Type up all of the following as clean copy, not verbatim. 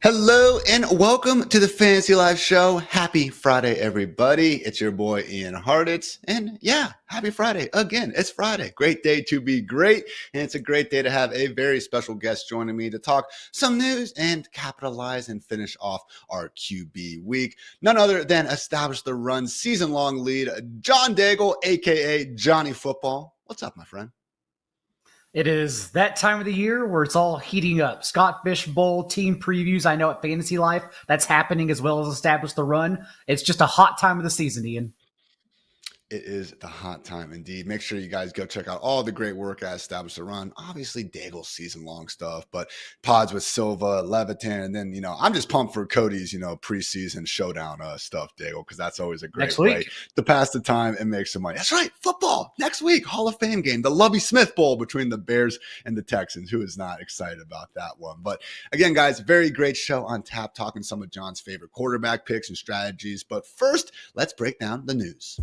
Hello and welcome to the Fantasy Life Show. Happy Friday, everybody. It's your boy Ian Hartitz. And yeah, happy Friday. Again, it's Friday. Great day to be great. And it's a great day to have a very special guest joining me to talk some news and capitalize and finish off our QB week. None other than establish the run season-long lead, John Daigle, aka Johnny Football. What's up, my friend? It is that time of the year where it's all heating up. Scott Fish Bowl team previews. I know at Fantasy Life that's happening as well as establish the run. It's just a hot time of the season, Ian. It is the hot time indeed. Make sure you guys go check out all the great work at Establish the Run. Obviously, Daigle's season-long stuff, but pods with Silva, Levitan, and then, I'm just pumped for Cody's, preseason showdown stuff, Daigle, because that's always a great way to pass the time and make some money. That's right, football. Next week, Hall of Fame game, the Lovie Smith Bowl between the Bears and the Texans. Who is not excited about that one? But again, guys, very great show on tap, talking some of John's favorite quarterback picks and strategies. But first, let's break down the news.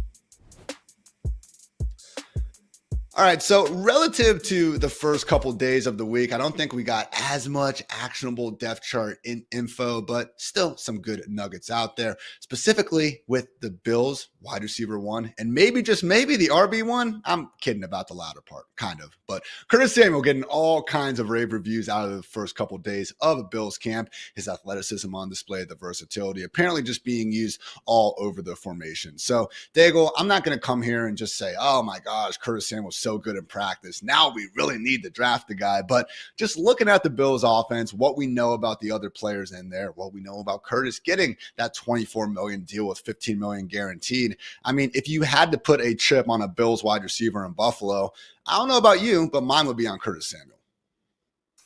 All right, so relative to the first couple days of the week, I don't think we got as much actionable depth chart info, but still some good nuggets out there, specifically with the Bills wide receiver one, and maybe, just maybe, the RB1. I'm kidding about the latter part, kind of. But Curtis Samuel getting all kinds of rave reviews out of the first couple days of Bills camp. His athleticism on display, the versatility, apparently just being used all over the formation. So, Daigle, I'm not going to come here and just say, oh my gosh, Curtis Samuel's so good in practice. Now we really need to draft the guy. But just looking at the Bills offense, what we know about the other players in there, what we know about Curtis getting that $24 million deal with $15 million guaranteed. I mean, if you had to put a chip on a Bills wide receiver in Buffalo, I don't know about you, but mine would be on Curtis Samuel.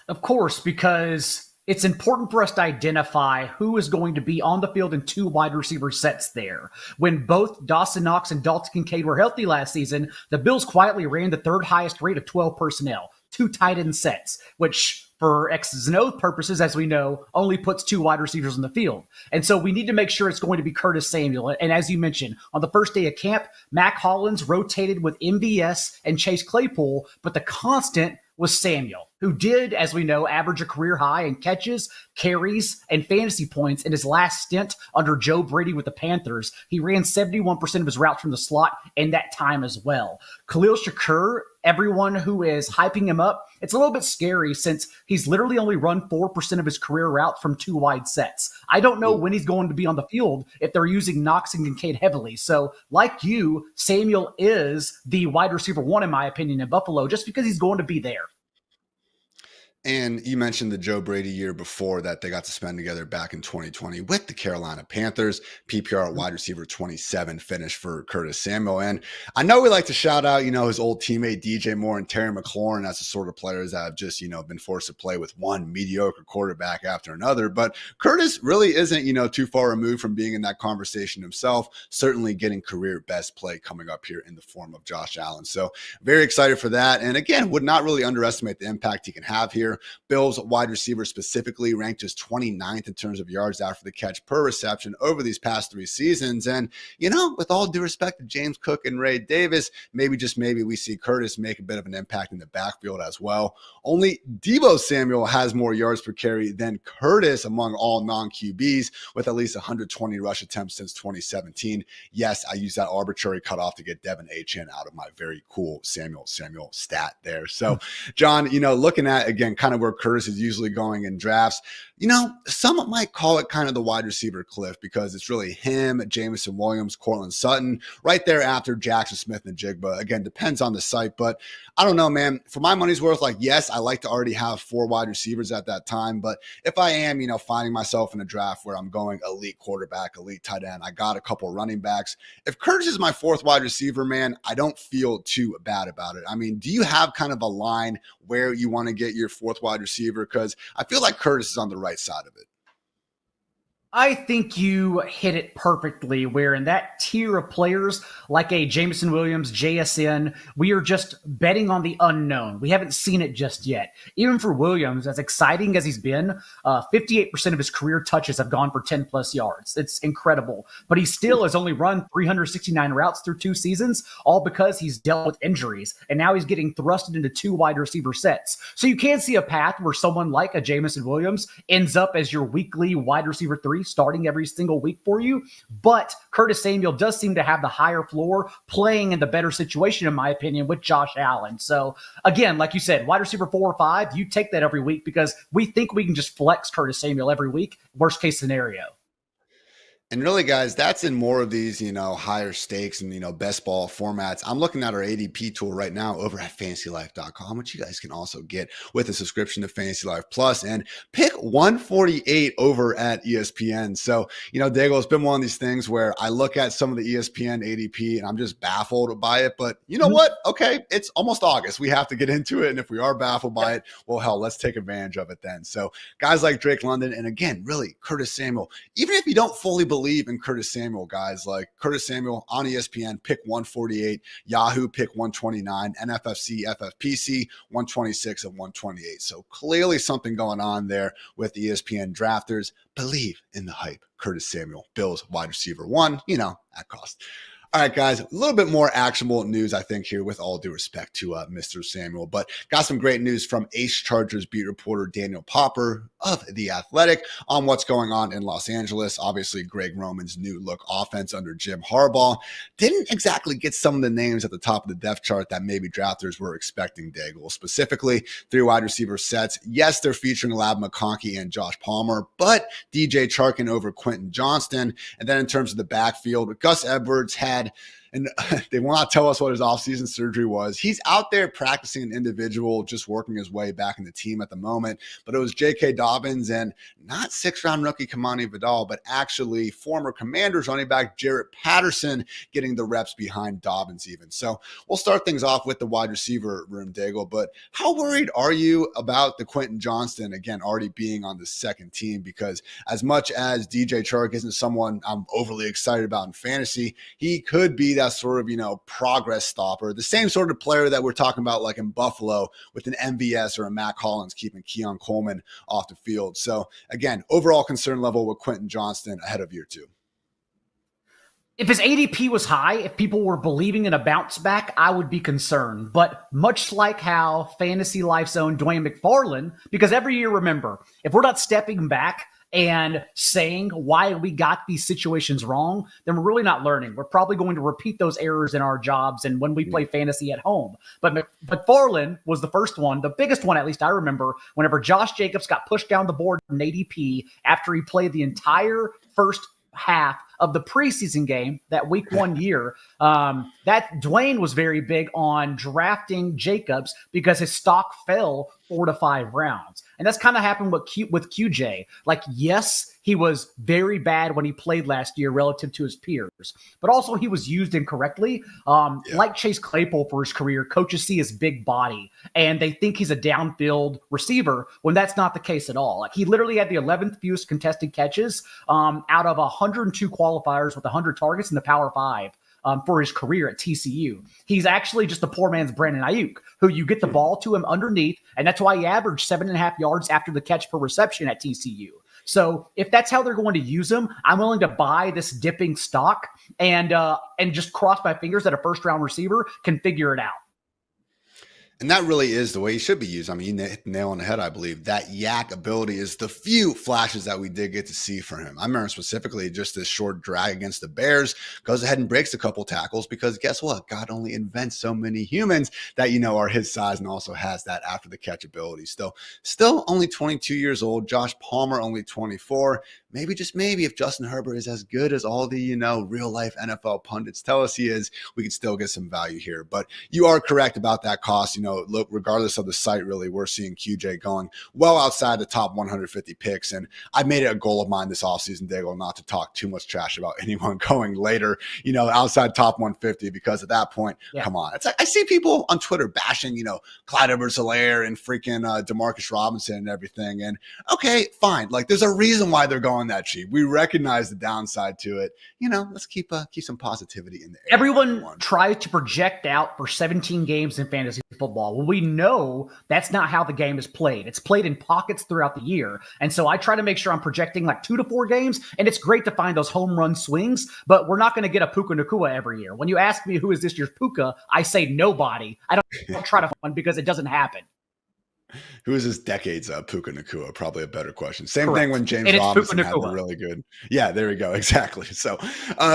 Of course, because it's important for us to identify who is going to be on the field in two wide receiver sets there. When both Dawson Knox and Dalton Kincaid were healthy last season, the Bills quietly ran the third highest rate of 12 personnel, two tight end sets, which for X's and O's purposes, as we know, only puts two wide receivers in the field. And so we need to make sure it's going to be Curtis Samuel. And as you mentioned, on the first day of camp, Mac Hollins rotated with MVS and Chase Claypool, but the constant was Samuel, who did, as we know, average a career high in catches, carries, and fantasy points in his last stint under Joe Brady with the Panthers. He ran 71% of his routes from the slot in that time as well. Khalil Shakur, everyone who is hyping him up, it's a little bit scary since he's literally only run 4% of his career routes from two wide sets. I don't know when he's going to be on the field if they're using Knox and Kincaid heavily. So like you, Samuel is the wide receiver one, in my opinion, in Buffalo, just because he's going to be there. And you mentioned the Joe Brady year before that they got to spend together back in 2020 with the Carolina Panthers. PPR wide receiver 27 finish for Curtis Samuel. And I know we like to shout out, his old teammate DJ Moore and Terry McLaurin as the sort of players that have just, been forced to play with one mediocre quarterback after another. But Curtis really isn't, too far removed from being in that conversation himself, certainly getting career best play coming up here in the form of Josh Allen. So very excited for that. And again, would not really underestimate the impact he can have here. Bills wide receiver specifically ranked as 29th in terms of yards after the catch per reception over these past three seasons. And, with all due respect to James Cook and Ray Davis, maybe, just maybe, we see Curtis make a bit of an impact in the backfield as well. Only Deebo Samuel has more yards per carry than Curtis among all non-QBs, with at least 120 rush attempts since 2017. Yes, I use that arbitrary cutoff to get Devin Achane out of my very cool Samuel stat there. So, John, looking at, again, kind of where Curtis is usually going in drafts, some might call it kind of the wide receiver cliff, because it's really him, Jameson Williams, Cortland Sutton, right there after Jackson Smith and Jigba. Again, depends on the site, but I don't know, man. For my money's worth, yes, I like to already have four wide receivers at that time, but if I am, finding myself in a draft where I'm going elite quarterback, elite tight end, I got a couple running backs. If Curtis is my fourth wide receiver, man, I don't feel too bad about it. I mean, do you have kind of a line where you want to get your fourth wide receiver? Because I feel like Curtis is on the right side of it. I think you hit it perfectly. Where in that tier of players, like a Jameson Williams, JSN, we are just betting on the unknown. We haven't seen it just yet. Even for Williams, as exciting as he's been, 58% of his career touches have gone for 10 plus yards. It's incredible. But he still has only run 369 routes through 2 seasons, all because he's dealt with injuries. And now he's getting thrusted into 2 wide receiver sets. So you can see a path where someone like a Jameson Williams ends up as your weekly wide receiver 3 starting every single week for you. But Curtis Samuel does seem to have the higher floor, playing in the better situation, in my opinion, with Josh Allen. So again, like you said, wide receiver 4 or 5, you take that every week because we think we can just flex Curtis Samuel every week. Worst case scenario. And really, guys, that's in more of these, higher stakes and, best ball formats. I'm looking at our ADP tool right now over at FantasyLife.com, which you guys can also get with a subscription to Fantasy Life Plus, and pick 148 over at ESPN. So, Daigle, it's been one of these things where I look at some of the ESPN ADP and I'm just baffled by it. But you know what? Okay, it's almost August. We have to get into it. And if we are baffled by it, well, hell, let's take advantage of it then. So guys like Drake London, and again, really, Curtis Samuel, even if you don't fully believe in Curtis Samuel, guys, like Curtis Samuel on ESPN, pick 148, Yahoo pick 129, NFFC, FFPC 126 and 128. So clearly something going on there with the ESPN drafters. Believe in the hype. Curtis Samuel, Bills wide receiver 1, at cost. All right, guys, a little bit more actionable news, I think, here, with all due respect to Mr. Samuel. But got some great news from Ace Chargers beat reporter Daniel Popper of The Athletic on what's going on in Los Angeles. Obviously, Greg Roman's new look offense under Jim Harbaugh didn't exactly get some of the names at the top of the depth chart that maybe drafters were expecting, Daigle. Specifically, 3 wide receiver sets. Yes, they're featuring Lab McConkey and Josh Palmer, but DJ Charkin over Quentin Johnston. And then in terms of the backfield, Gus Edwards had, and they will not tell us what his offseason surgery was. He's out there practicing an individual, just working his way back in the team at the moment. But it was J.K. Dobbins and not 6th-round rookie Kamani Vidal, but actually former Commanders running back Jarrett Patterson getting the reps behind Dobbins even. So we'll start things off with the wide receiver room, Daigle. But how worried are you about the Quentin Johnston, again, already being on the second team? Because as much as DJ Chark isn't someone I'm overly excited about in fantasy, he could be that sort of, progress stopper, the same sort of player that we're talking about like in Buffalo with an MVS or a Mac Hollins keeping Keon Coleman off the field. So again, overall concern level with Quentin Johnston ahead of year 2. If his ADP was high, if people were believing in a bounce back, I would be concerned. But much like how Fantasy Life's own Dwayne McFarland, because every year, remember, if we're not stepping back and saying why we got these situations wrong, then we're really not learning. We're probably going to repeat those errors in our jobs and when we play fantasy at home. But McFarland was the first one, the biggest one, at least I remember, whenever Josh Jacobs got pushed down the board in ADP after he played the entire first half of the preseason game that week 1 year. That Dwayne was very big on drafting Jacobs because his stock fell 4 to 5 rounds. And that's kind of happened with QJ. Like, yes, he was very bad when he played last year relative to his peers, but also he was used incorrectly. Like Chase Claypool for his career, coaches see his big body and they think he's a downfield receiver when that's not the case at all. Like, he literally had the 11th fewest contested catches out of 102 qualifiers with 100 targets in the Power 5. For his career at TCU. He's actually just a poor man's Brandon Ayuk, who you get the ball to him underneath, and that's why he averaged 7.5 yards after the catch per reception at TCU. So if that's how they're going to use him, I'm willing to buy this dipping stock and just cross my fingers that a first-round receiver can figure it out. And that really is the way he should be used. I mean, you hit the nail on the head, I believe. That yak ability is the few flashes that we did get to see from him. I remember specifically just this short drag against the Bears, goes ahead and breaks a couple tackles because guess what? God only invents so many humans that, are his size and also has that after the catch ability. Still only 22 years old. Josh Palmer only 24. Maybe, just maybe, if Justin Herbert is as good as all the, real life NFL pundits tell us he is, we can still get some value here. But you are correct about that cost. look, regardless of the site, really, we're seeing QJ going well outside the top 150 picks. And I made it a goal of mine this offseason, Daigle, not to talk too much trash about anyone going later, outside top 150, because at that point, come on. It's like I see people on Twitter bashing, Clyde Edwards-Helaire and freaking Demarcus Robinson and everything. And okay, fine. Like, there's a reason why they're going that cheap. We recognize the downside to it. Let's keep some positivity in there. Everyone tries to project out for 17 games in fantasy football. Well, we know that's not how the game is played. It's played in pockets throughout the year. And so I try to make sure I'm projecting like 2 to 4 games. And it's great to find those home run swings, but we're not going to get a Puka Nacua every year. When you ask me who is this year's Puka, I say nobody. I don't try to find one because it doesn't happen. Who is this decade's Puka Nacua? Probably a better question. Same thing when James Robinson had the really good. Yeah, there we go. Exactly. So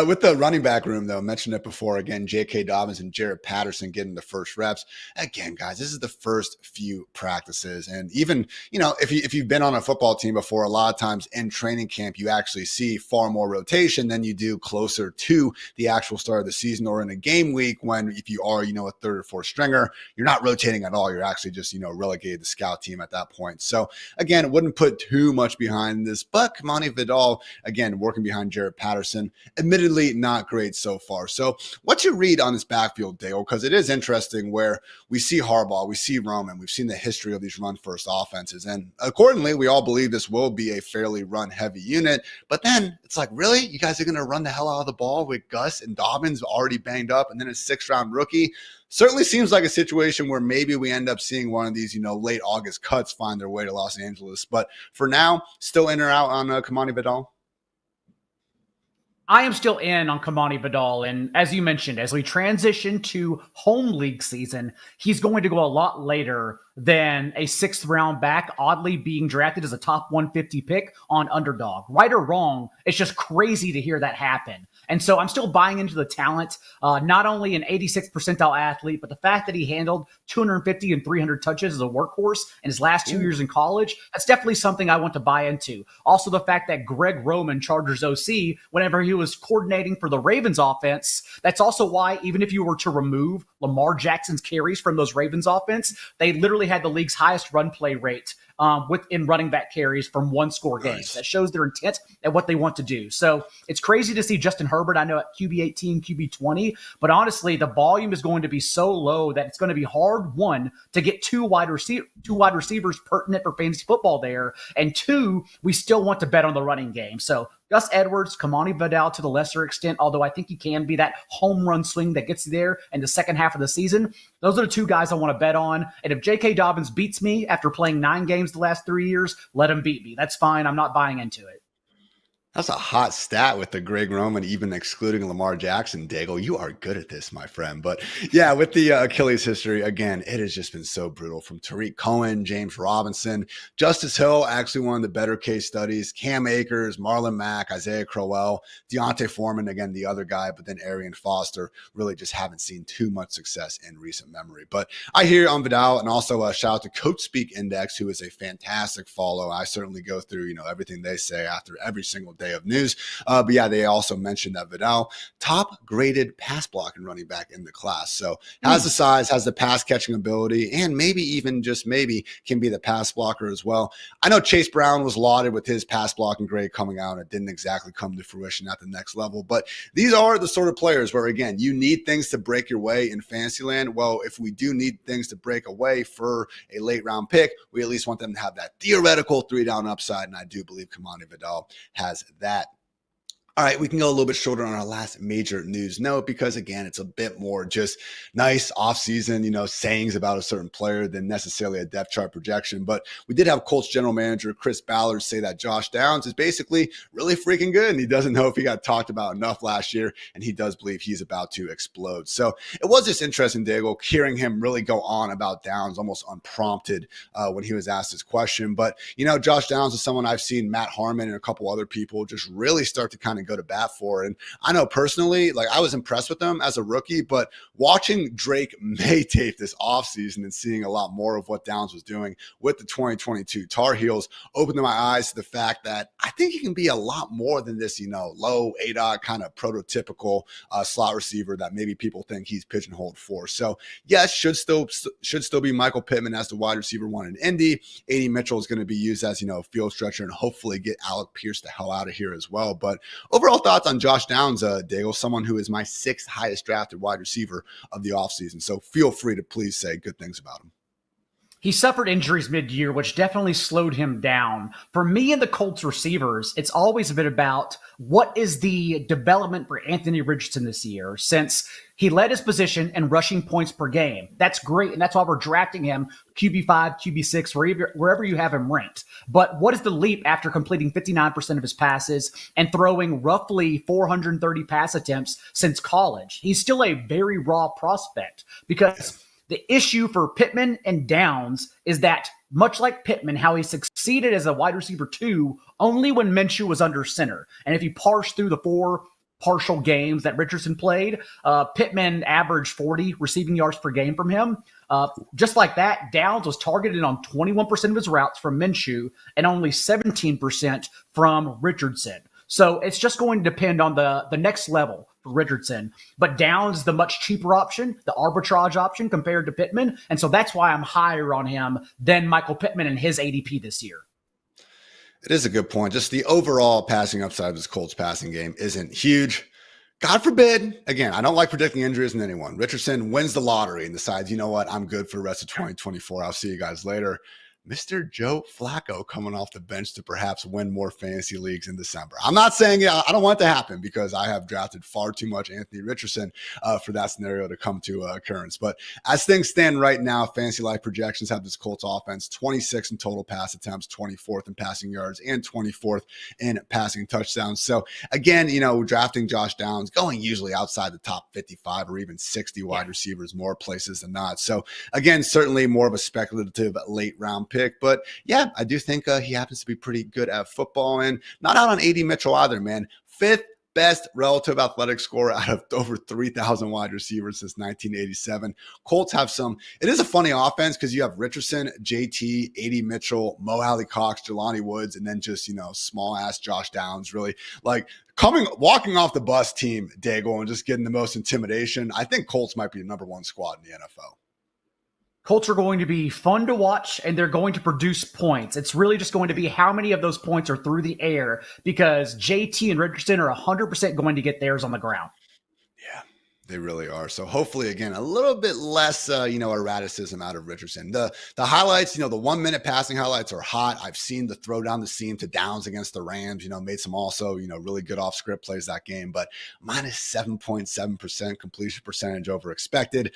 with the running back room, though, I mentioned it before. Again, J.K. Dobbins and Jared Patterson getting the first reps. Again, guys, this is the first few practices. And even, if you've been on a football team before, a lot of times in training camp, you actually see far more rotation than you do closer to the actual start of the season or in a game week when if you are, a third or fourth stringer, you're not rotating at all. You're actually just, relegated the scout team at that point. So again, it wouldn't put too much behind this, but Kamani Vidal, again, working behind Jared Patterson, admittedly not great so far. So what's your read on this backfield, Dale? Because it is interesting where we see Harbaugh, we see Roman, we've seen the history of these run-first offenses. And accordingly, we all believe this will be a fairly run-heavy unit. But then it's like, really? You guys are going to run the hell out of the ball with Gus and Dobbins already banged up and then a 6th-round rookie? Certainly seems like a situation where maybe we end up seeing one of these, late August cuts find their way to Los Angeles. But for now, still in or out on Kamani Vidal? I am still in on Kamani Vidal. And as you mentioned, as we transition to home league season, he's going to go a lot later than a 6th round back, oddly being drafted as a top 150 pick on Underdog. Right or wrong, it's just crazy to hear that happen. And so I'm still buying into the talent, not only an 86th percentile athlete, but the fact that he handled 250 and 300 touches as a workhorse in his last 2 years in college, that's definitely something I want to buy into. Also, the fact that Greg Roman, Chargers OC, whenever he was coordinating for the Ravens offense, that's also why even if you were to remove Lamar Jackson's carries from those Ravens offense, they literally had the league's highest run play rate within running back carries from 1-score games. That shows their intent and what they want to do. So it's crazy to see Justin Herbert, I know at QB 18, QB 20, but honestly, the volume is going to be so low that it's going to be hard, one, to get two wide receivers pertinent for fantasy football there, and two, we still want to bet on the running game. So Gus Edwards, Kamani Vidal to the lesser extent, although I think he can be that home run swing that gets you there in the second half of the season. Those are the two guys I want to bet on. And if J.K. Dobbins beats me after playing 9 games the last 3 years, let him beat me. That's fine. I'm not buying into it. That's a hot stat with the Greg Roman, even excluding Lamar Jackson. Daigle, you are good at this, my friend. But yeah, with the Achilles history, again, it has just been so brutal from Tariq Cohen, James Robinson, Justice Hill, actually one of the better case studies, Cam Akers, Marlon Mack, Isaiah Crowell, Deontay Foreman, again, the other guy, but then Arian Foster really just haven't seen too much success in recent memory. But I hear on Vidal, and also shout out to Coach Speak Index, who is a fantastic follow. I certainly go through, everything they say after every single day of news. But yeah, they also mentioned that Vidal, top graded pass blocking running back in the class. So has the size, has the pass catching ability, and maybe even just maybe can be the pass blocker as well. I know Chase Brown was lauded with his pass blocking grade coming out. It didn't exactly come to fruition at the next level, but these are the sort of players where, again, you need things to break your way in Fantasyland. Well, if we do need things to break away for a late round pick, we at least want them to have that theoretical 3-down upside. And I do believe Kamani Vidal has that. All right, we can go a little bit shorter on our last major news note because, again, it's a bit more just nice offseason, sayings about a certain player than necessarily a depth chart projection. But we did have Colts general manager Chris Ballard say that Josh Downs is basically really freaking good, and he doesn't know if he got talked about enough last year, and he does believe he's about to explode. So it was just interesting, Daigle, hearing him really go on about Downs almost unprompted when he was asked his question. But, Josh Downs is someone I've seen Matt Harmon and a couple other people just really start to kind of go to bat for. And I know personally, like I was impressed with him as a rookie, but watching Drake May tape this offseason and seeing a lot more of what Downs was doing with the 2022 Tar Heels opened my eyes to the fact that I think he can be a lot more than this, low ADOT kind of prototypical slot receiver that maybe people think he's pigeonholed for. So yes, should still be Michael Pittman as the wide receiver one in Indy. AD Mitchell is going to be used as, field stretcher and hopefully get Alec Pierce the hell out of here as well. But overall thoughts on Josh Downs, Daigle, someone who is my 6th highest drafted wide receiver of the offseason. So feel free to please say good things about him. He suffered injuries mid-year, which definitely slowed him down. For me and the Colts receivers, it's always a bit about what is the development for Anthony Richardson this year, since he led his position in rushing points per game. That's great, and that's why we're drafting him QB5, QB6, wherever you have him ranked. But what is the leap after completing 59% of his passes and throwing roughly 430 pass attempts since college? He's still a very raw prospect because the issue for Pittman and Downs is that, much like Pittman, how he succeeded as a wide receiver 2 only when Minshew was under center. And if you parse through the 4 partial games that Richardson played, Pittman averaged 40 receiving yards per game from him. Just like that, Downs was targeted on 21% of his routes from Minshew and only 17% from Richardson. So it's just going to depend on the next level for Richardson. But Downs, the much cheaper option, the arbitrage option compared to Pittman. And so that's why I'm higher on him than Michael Pittman and his ADP this year. It is a good point. Just the overall passing upside of this Colts passing game isn't huge. God forbid, again, I don't like predicting injuries in anyone. Richardson wins the lottery and decides, you know what, I'm good for the rest of 2024. I'll see you guys later. Mr. Joe Flacco coming off the bench to perhaps win more fantasy leagues in December. I'm not saying I don't want it to happen because I have drafted far too much Anthony Richardson for that scenario to come to occurrence. But as things stand right now, FantasyLife projections have this Colts offense 26 in total pass attempts, 24th in passing yards, and 24th in passing touchdowns. So again, drafting Josh Downs, going usually outside the top 55 or even 60 wide receivers more places than not. So again, certainly more of a speculative late round pick, but yeah, I do think he happens to be pretty good at football and not out on AD Mitchell either, man. 5th best relative athletic score out of over 3,000 wide receivers since 1987. Colts have it is a funny offense because you have Richardson, JT, AD Mitchell, Mo Alley Cox, Jelani Woods, and then just, small ass Josh Downs, really like walking off the bus team, Daigle, and just getting the most intimidation. I think Colts might be the number 1 squad in the NFL. Colts are going to be fun to watch, and they're going to produce points. It's really just going to be how many of those points are through the air, because JT and Richardson are 100% going to get theirs on the ground. Yeah, they really are. So hopefully, again, a little bit less, erraticism out of Richardson. The highlights, the 1-minute passing highlights are hot. I've seen the throw down the seam to Downs against the Rams, made some also, really good off script plays that game, but minus 7.7% completion percentage over expected.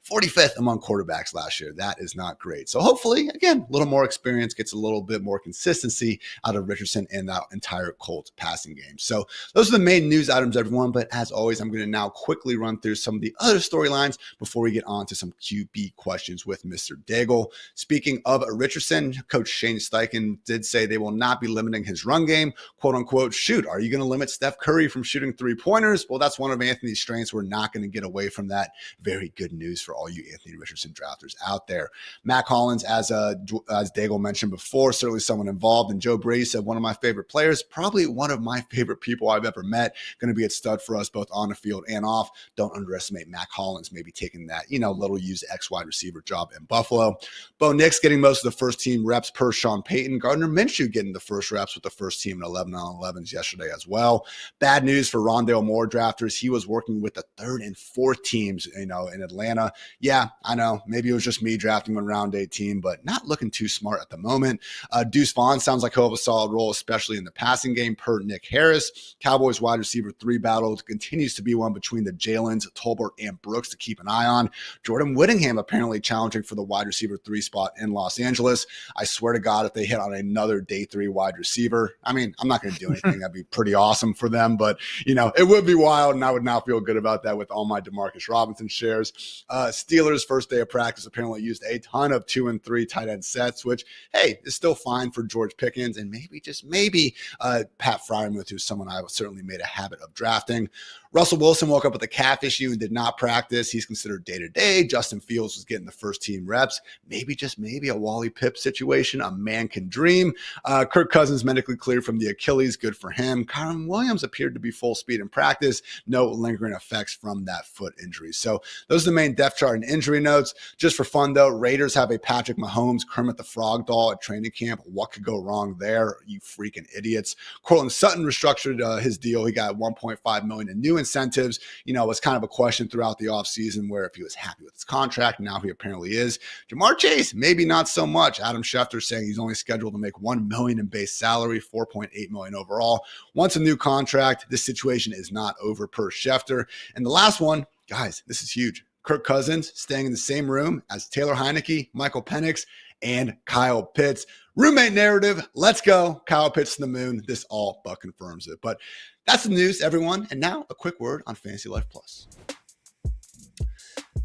45th among quarterbacks last year. That is not great. So hopefully, again, a little more experience, gets a little bit more consistency out of Richardson and that entire Colts passing game. So those are the main news items, everyone. But as always, I'm going to now quickly run through some of the other storylines before we get on to some QB questions with Mr. Daigle. Speaking of Richardson, Coach Shane Steichen did say they will not be limiting his run game, quote unquote. Shoot, are you going to limit Steph Curry from shooting 3-pointers? Well, that's one of Anthony's strengths. We're not going to get away from that. Very good news for all you Anthony Richardson drafters out there. Matt Collins, as Daigle mentioned before, certainly someone involved. And Joe Brady said, one of my favorite players, probably one of my favorite people I've ever met, going to be a stud for us both on the field and off. Don't underestimate Matt Collins maybe taking that, little used X wide receiver job in Buffalo. Bo Nix getting most of the first team reps per Sean Payton. Gardner Minshew getting the first reps with the first team in 11-on-11s yesterday as well. Bad news for Rondale Moore drafters. He was working with the 3rd and 4th teams, in Atlanta. Yeah, I know. Maybe it was just me drafting him in round 18, but not looking too smart at the moment. Deuce Vaughn sounds like he'll have a solid role, especially in the passing game per Nick Harris. Cowboys wide receiver 3 battle continues to be one between the Jalens, Tolbert, and Brooks to keep an eye on. Jordan Whittingham apparently challenging for the wide receiver 3 spot in Los Angeles. I swear to God, if they hit on another day 3 wide receiver, I mean, I'm not going to do anything. That'd be pretty awesome for them, but, it would be wild, and I would not feel good about that with all my DeMarcus Robinson shares. Steelers' first day of practice apparently used a ton of 2 and 3 tight end sets, which, hey, is still fine for George Pickens and maybe, just maybe, Pat Freiermuth, who's someone I certainly made a habit of drafting. Russell Wilson woke up with a calf issue and did not practice. He's considered day-to-day. Justin Fields was getting the first-team reps. Maybe, just maybe, a Wally Pipp situation. A man can dream. Kirk Cousins medically cleared from the Achilles. Good for him. Kyron Williams appeared to be full speed in practice. No lingering effects from that foot injury. So those are the main depth chart and injury notes. Just for fun, though, Raiders have a Patrick Mahomes, Kermit the Frog doll at training camp. What could go wrong there, you freaking idiots? Cortland Sutton restructured his deal. He got $1.5 million in new incentives. You know, it was kind of a question throughout the offseason where if he was happy with his contract. Now he apparently is. Jamar Chase, maybe not so much. Adam Schefter saying he's only scheduled to make $1 million in base salary, $4.8 million overall. Once a new contract, this situation is not over per Schefter. And the last one, guys, this is huge. Kirk Cousins staying in the same room as Taylor Heineke, Michael Penix, and Kyle Pitts. Roommate narrative, let's go. Kyle Pitts to the moon. This all but confirms it. But that's the news, everyone. And now a quick word on Fantasy Life Plus.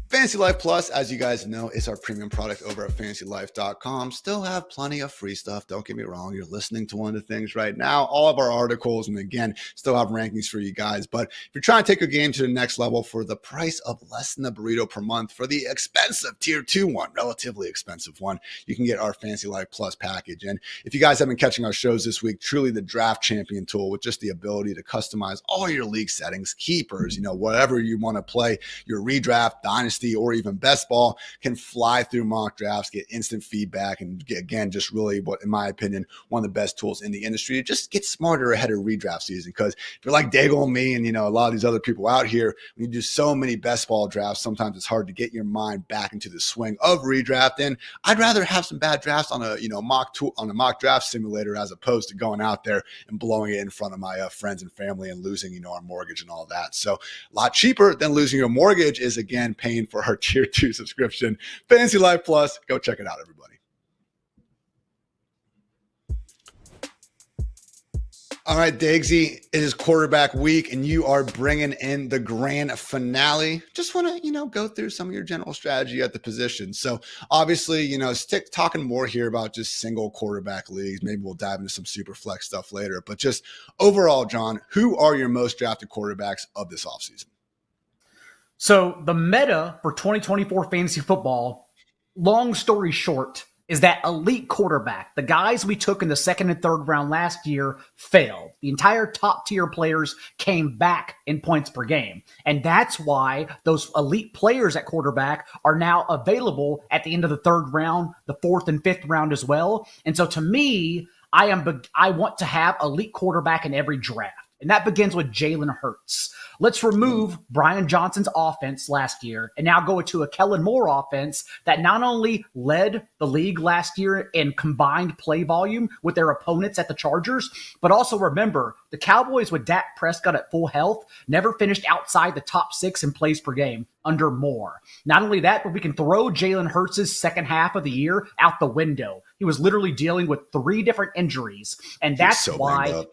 Fantasy Life Plus, as you guys know, is our premium product over at FantasyLife.com. Still have plenty of free stuff. Don't get me wrong. You're listening to one of the things right now. All of our articles, and again, still have rankings for you guys. But if you're trying to take your game to the next level for the price of less than a burrito per month for the expensive Tier 2 one, relatively expensive one, you can get our Fantasy Life Plus package. And if you guys have been catching our shows this week, truly the Draft Champion tool with just the ability to customize all your league settings, keepers, you know, whatever you want to play, your redraft, Dynasty, or even best ball, can fly through mock drafts, get instant feedback, and get, again, just really what, in my opinion, one of the best tools in the industry to just get smarter ahead of redraft season. Because if you're like Daigle and me and, you know, a lot of these other people out here, when you do so many best ball drafts, sometimes it's hard to get your mind back into the swing of redraft. And I'd rather have some bad drafts on a, you know, mock draft simulator as opposed to going out there and blowing it in front of my friends and family and losing, you know, our mortgage and all that. So a lot cheaper than losing your mortgage is, again, paying for our Tier 2 subscription. Fantasy Life Plus. Go check it out, everybody. All right, Dagsy, it is quarterback week, and you are bringing in the grand finale. Just want to, you know, go through some of your general strategy at the position. So obviously, you know, talking more here about just single quarterback leagues. Maybe we'll dive into some super flex stuff later. But just overall, John, who are your most drafted quarterbacks of this offseason? So the meta for 2024 fantasy football, long story short, is that elite quarterback, the guys we took in the second and third round last year, failed. The entire top tier players came back in points per game. And that's why those elite players at quarterback are now available at the end of the third round, the fourth and fifth round as well. And so to me, I want to have elite quarterback in every draft. And that begins with Jalen Hurts. Let's remove Brian Johnson's offense last year and now go to a Kellen Moore offense that not only led the league last year in combined play volume with their opponents at the Chargers, but also remember, the Cowboys with Dak Prescott at full health never finished outside the top 6 in plays per game under Moore. Not only that, but we can throw Jalen Hurts' second half of the year out the window. He was literally dealing with 3 different injuries, and that's why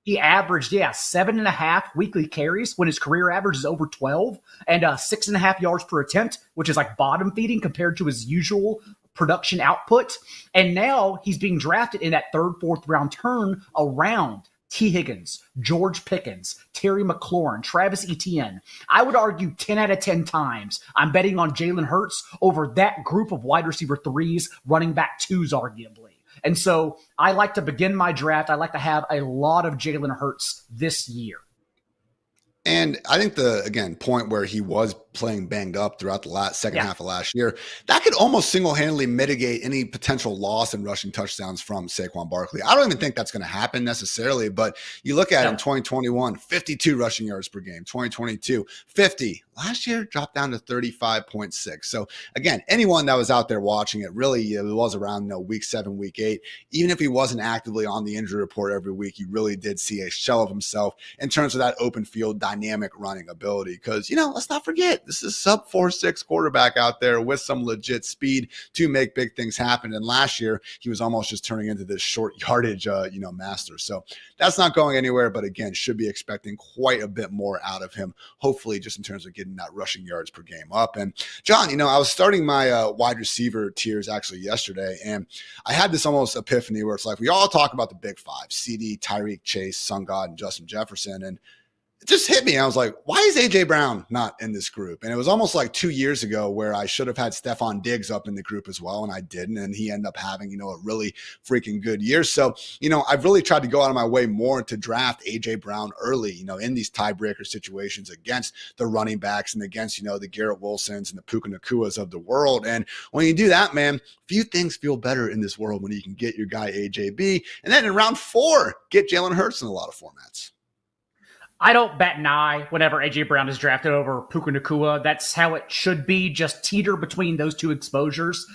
he averaged, 7.5 weekly carries when his career average is over 12, and 6.5 yards per attempt, which is like bottom feeding compared to his usual production output. And now he's being drafted in that third, fourth round turn around T. Higgins, George Pickens, Terry McLaurin, Travis Etienne. I would argue 10 out of 10 times I'm betting on Jalen Hurts over that group of wide receiver 3s, running back 2s arguably. And so I like to begin my draft. I like to have a lot of Jalen Hurts this year. And I think point where he was playing banged up throughout the second half of last year, that could almost single-handedly mitigate any potential loss in rushing touchdowns from Saquon Barkley. I don't even think that's going to happen necessarily, but you look at it in 2021, 52 rushing yards per game, 2022, 50. Last year, dropped down to 35.6. So again, anyone that was out there watching it, really, it was around week 7, week 8. Even if he wasn't actively on the injury report every week, you really did see a shell of himself in terms of that open field dynamic running ability. Because, let's not forget, This is sub 4.6 quarterback out there with some legit speed to make big things happen. And last year, he was almost just turning into this short yardage, master. So that's not going anywhere. But again, should be expecting quite a bit more out of him, hopefully just in terms of getting that rushing yards per game up. And John, I was starting my wide receiver tiers actually yesterday, and I had this almost epiphany where it's like, we all talk about the big five: CD, Tyreek, Chase, Sun God, and Justin Jefferson. And it just hit me. I was like, why is AJ Brown not in this group? And it was almost like 2 years ago where I should have had Stephon Diggs up in the group as well, and I didn't. And he ended up having, a really freaking good year. So, I've really tried to go out of my way more to draft AJ Brown early, in these tiebreaker situations against the running backs and against, the Garrett Wilsons and the Puka Nakuas of the world. And when you do that, man, few things feel better in this world when you can get your guy AJB. And then in round 4, get Jalen Hurts in a lot of formats. I don't bat an eye whenever AJ Brown is drafted over Puka Nacua. That's how it should be. Just teeter between those two exposures.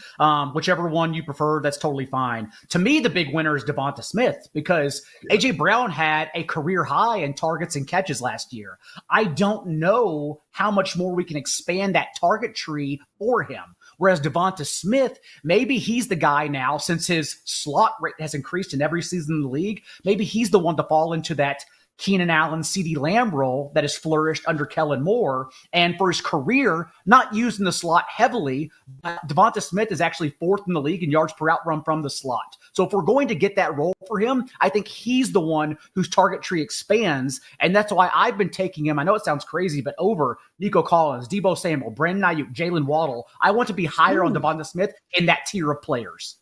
Whichever one you prefer, that's totally fine. To me, the big winner is Devonta Smith because AJ Brown had a career high in targets and catches last year. I don't know how much more we can expand that target tree for him. Whereas Devonta Smith, maybe he's the guy now, since his slot rate has increased in every season in the league. Maybe he's the one to fall into that Keenan Allen, CeeDee Lamb role that has flourished under Kellen Moore. And for his career, not used in the slot heavily, but Devonta Smith is actually 4th in the league in yards per out run from the slot. So if we're going to get that role for him, I think he's the one whose target tree expands. And that's why I've been taking him. I know it sounds crazy, but over Nico Collins, Deebo Samuel, Brandon Ayuk, Jalen Waddle. I want to be higher on Devonta Smith in that tier of players.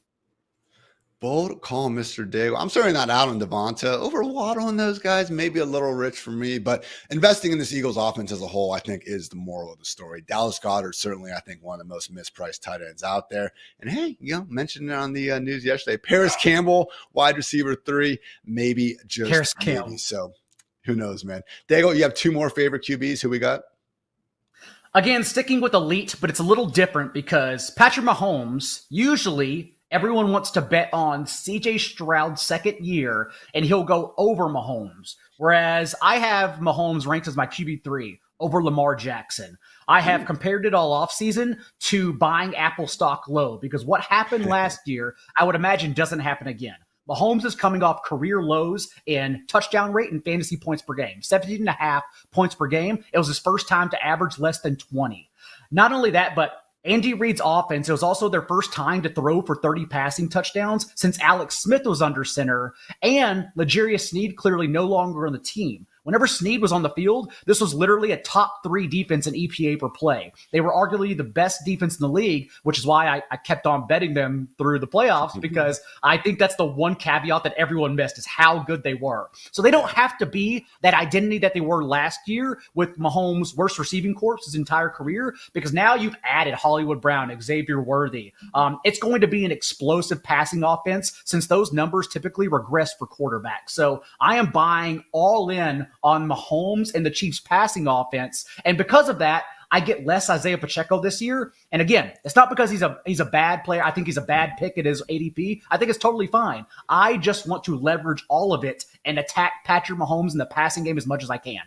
Bold call, Mr. Daigle. I'm certainly not out on Devonta. Over Waddle and those guys, maybe a little rich for me, but investing in this Eagles offense as a whole, I think, is the moral of the story. Dallas Goedert, certainly, I think, one of the most mispriced tight ends out there. And hey, mentioned it on the news yesterday. Paris Campbell, wide receiver 3, maybe just Paris maybe. Campbell. So who knows, man. Daigle, you have 2 more favorite QBs. Who we got? Again, sticking with elite, but it's a little different because Patrick Mahomes, usually everyone wants to bet on CJ Stroud's second year, and he'll go over Mahomes. Whereas I have Mahomes ranked as my QB3 over Lamar Jackson. I have compared it all offseason to buying Apple stock low because what happened last year, I would imagine doesn't happen again. Mahomes is coming off career lows in touchdown rate and fantasy points per game, 17.5 points per game. It was his first time to average less than 20. Not only that, but Andy Reid's offense, it was also their first time to throw for 30 passing touchdowns since Alex Smith was under center, and L'Jarius Sneed clearly no longer on the team. Whenever Sneed was on the field, this was literally a top 3 defense in EPA per play. They were arguably the best defense in the league, which is why I kept on betting them through the playoffs, because I think that's the one caveat that everyone missed is how good they were. So they don't have to be that identity that they were last year with Mahomes' worst receiving corps his entire career, because now you've added Hollywood Brown, Xavier Worthy. It's going to be an explosive passing offense since those numbers typically regress for quarterbacks. So I am buying all in on Mahomes and the Chiefs passing offense. And because of that, I get less Isaiah Pacheco this year. And again, it's not because he's a bad player. I think he's a bad pick at his ADP. I think it's totally fine. I just want to leverage all of it and attack Patrick Mahomes in the passing game as much as I can.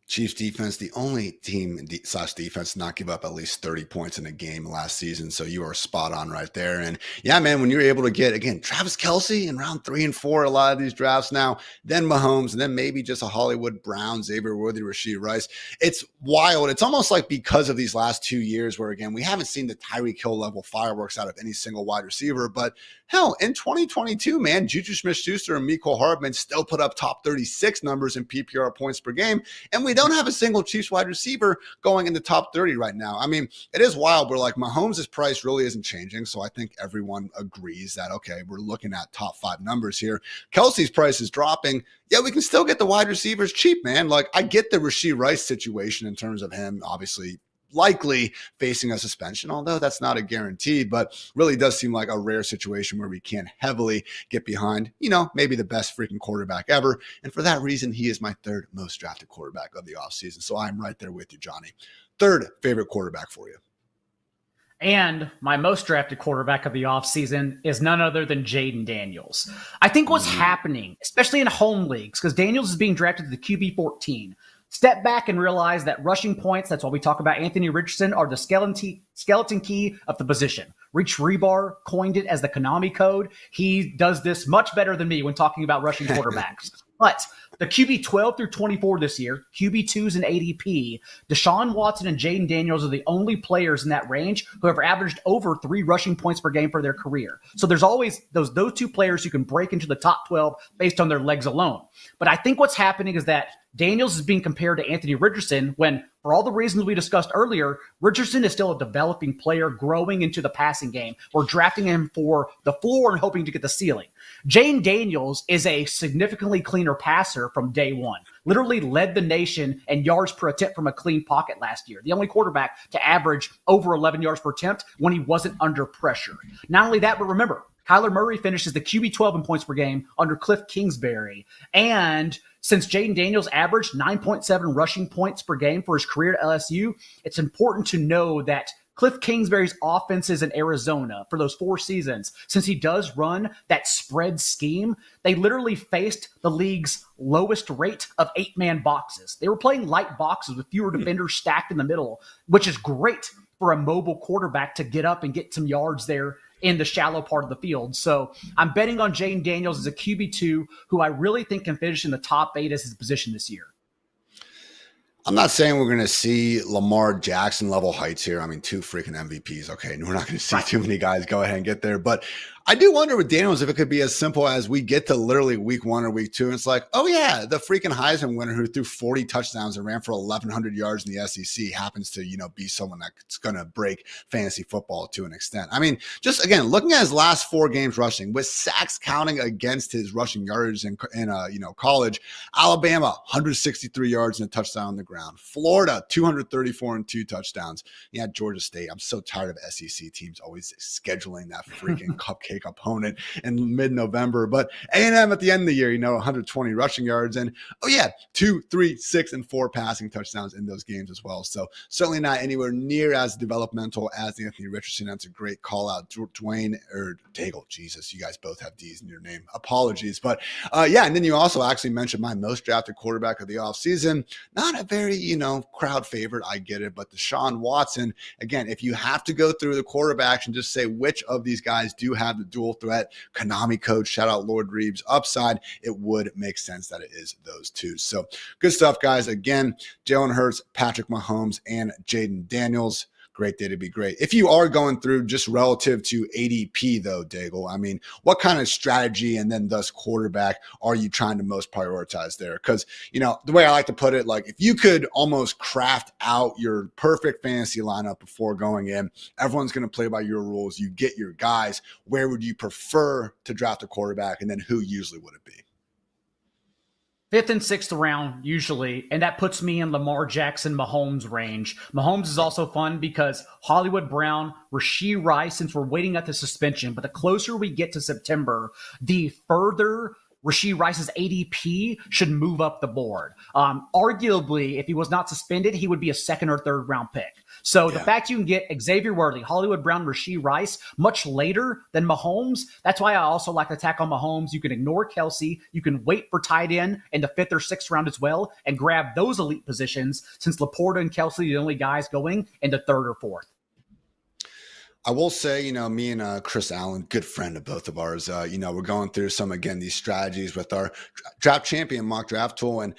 Chiefs defense, the only team slash defense to not give up at least 30 points in a game last season. So you are spot on right there. And yeah, man, when you're able to get, again, Travis Kelce in round 3 and 4, a lot of these drafts now, then Mahomes, and then maybe just a Hollywood Brown, Xavier Worthy, Rashee Rice. It's wild. It's almost like because of these last 2 years where, again, we haven't seen the Tyreek Hill level fireworks out of any single wide receiver. But hell, in 2022, man, Juju Smith-Schuster and Mecole Hardman still put up top 36 numbers in PPR points per game. And we don't have a single Chiefs wide receiver going in the top 30 right now. I mean, it is wild. We're like, Mahomes' price really isn't changing. So I think everyone agrees that, okay, we're looking at top 5 numbers here. Kelsey's price is dropping. Yeah, we can still get the wide receivers cheap, man. Like, I get the Rashee Rice situation in terms of him, obviously, likely facing a suspension, although that's not a guarantee, but really does seem like a rare situation where we can heavily get behind, maybe the best freaking quarterback ever. And for that reason, he is my 3rd most drafted quarterback of the offseason. So I'm right there with you, Johnny. 3rd favorite quarterback for you. And my most drafted quarterback of the offseason is none other than Jaden Daniels. I think what's happening, especially in home leagues, because Daniels is being drafted to the QB 14, Step back and realize that rushing points, that's why we talk about Anthony Richardson, are the skeleton key of the position. Reach Rebar coined it as the Konami code. He does this much better than me when talking about rushing quarterbacks. But the QB 12 through 24 this year, QB 2s and ADP, Deshaun Watson and Jaden Daniels are the only players in that range who have averaged over 3 rushing points per game for their career. So there's always those two players who can break into the top 12 based on their legs alone. But I think what's happening is that Daniels is being compared to Anthony Richardson when, for all the reasons we discussed earlier, Richardson is still a developing player growing into the passing game. We're drafting him for the floor and hoping to get the ceiling. Jane Daniels is a significantly cleaner passer from day one. Literally led the nation in yards per attempt from a clean pocket last year. The only quarterback to average over 11 yards per attempt when he wasn't under pressure. Not only that, but remember, Kyler Murray finishes the QB 12 in points per game under Cliff Kingsbury. And since Jaden Daniels averaged 9.7 rushing points per game for his career at LSU, it's important to know that Cliff Kingsbury's offenses in Arizona for those 4 seasons, since he does run that spread scheme, they literally faced the league's lowest rate of 8-man boxes. They were playing light boxes with fewer defenders stacked in the middle, which is great for a mobile quarterback to get up and get some yards there in the shallow part of the field. So I'm betting on Jaden Daniels as a QB2 who I really think can finish in the top 8 as his position this year. I'm not saying we're going to see Lamar Jackson level heights here. I mean, 2 freaking MVPs. Okay, we're not going to see too many guys go ahead and get there. But I do wonder with Daniels if it could be as simple as we get to literally week 1 or week 2. And it's like, oh, yeah, the freaking Heisman winner who threw 40 touchdowns and ran for 1,100 yards in the SEC happens to, be someone that's going to break fantasy football to an extent. I mean, just again, looking at his last 4 games rushing, with sacks counting against his rushing yardage in college, Alabama, 163 yards and a touchdown on the ground. Florida, 234 and 2 touchdowns. Yeah, Georgia State. I'm so tired of SEC teams always scheduling that freaking cupcake opponent in mid-November. But A&M at the end of the year, 120 rushing yards. And, 2, 3, 6, and 4 passing touchdowns in those games as well. So certainly not anywhere near as developmental as Anthony Richardson. That's a great call out. Daigle. Jesus, you guys both have D's in your name. Apologies. But, and then you also actually mentioned my most drafted quarterback of the offseason. Not a very, crowd favorite. I get it. But Deshaun Watson, again, if you have to go through the quarterbacks and just say which of these guys do have the dual threat Konami code, shout out Lord Reeves upside, it would make sense that it is those 2. So good stuff, guys. Again, Jalen Hurts, Patrick Mahomes, and Jaden Daniels. Great day to be great. If you are going through just relative to ADP, though, Daigle, I mean, what kind of strategy and then thus quarterback are you trying to most prioritize there? Because, the way I like to put it, like if you could almost craft out your perfect fantasy lineup before going in, everyone's going to play by your rules. You get your guys. Where would you prefer to draft a quarterback? And then who usually would it be? 5th and 6th round, usually, and that puts me in Lamar Jackson, Mahomes range. Mahomes is also fun because Hollywood Brown, Rashee Rice, since we're waiting at the suspension, but the closer we get to September, the further Rashee Rice's ADP should move up the board. Arguably, if he was not suspended, he would be a 2nd or 3rd round pick. So the fact you can get Xavier Worthy, Hollywood Brown, Rashee Rice much later than Mahomes, that's why I also like to attack on Mahomes. You can ignore Kelsey. You can wait for tight end in the 5th or 6th round as well and grab those elite positions since Laporta and Kelsey are the only guys going in the 3rd or 4th. I will say, me and Chris Allen, good friend of both of ours, we're going through these strategies with our draft champion mock draft tool. And